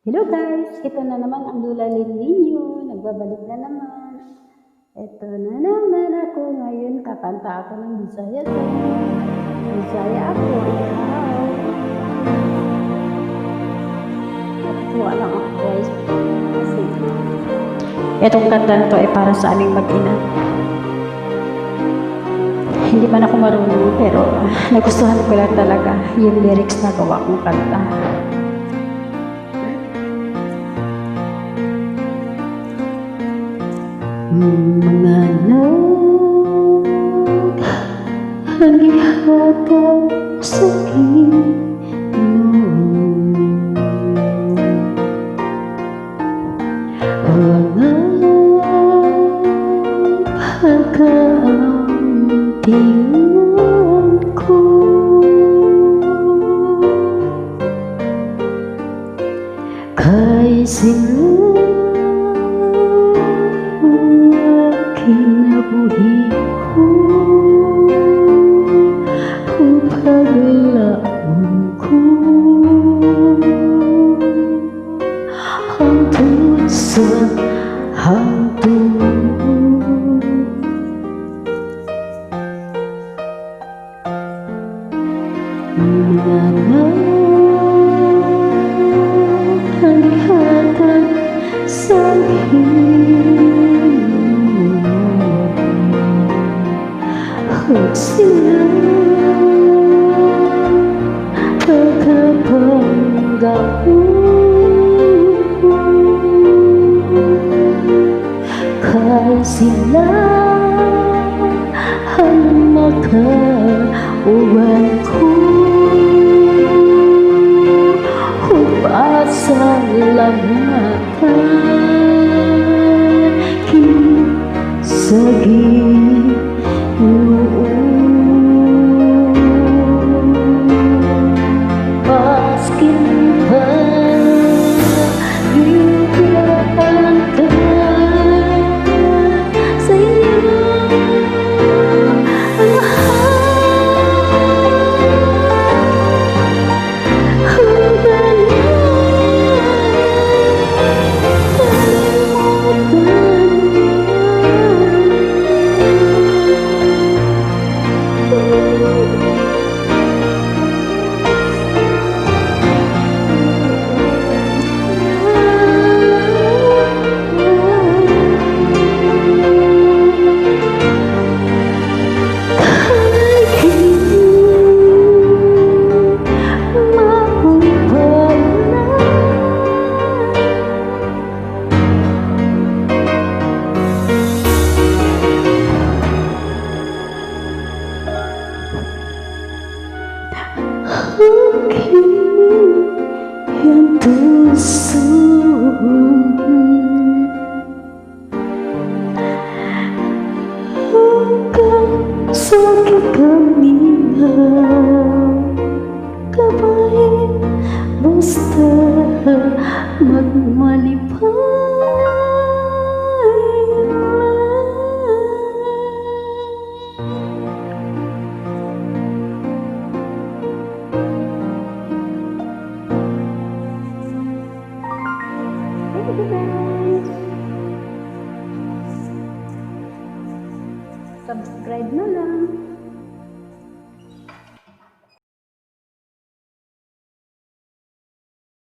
Hello guys! Ito na naman ang Lola Lynn ninyo. Nagbabalik na naman. Ito na naman ako ngayon. Kakanta ako ng Bisaya sa inyo. Bisaya ako. Ikaw. Natutuwa lang ako guys. Kasi itong kanta na to ay para sa aming mag-ina. Hindi man ako marunong pero nagustuhan ko lang talaga yung lyrics na gawa kong kanta. Mga naghahatag sa Panginoon, walang pagkaantingan ko, kay sila kinabuhi ko, paglaon ko hangtod sa hangtod. Mga naghahatag sa sila pagkapanggaon, kay sila ang makauwan ko, upasalamatan kisagin yang tusuk hanggang sakit kami kapay basta magmalipay. Subscribe na lang.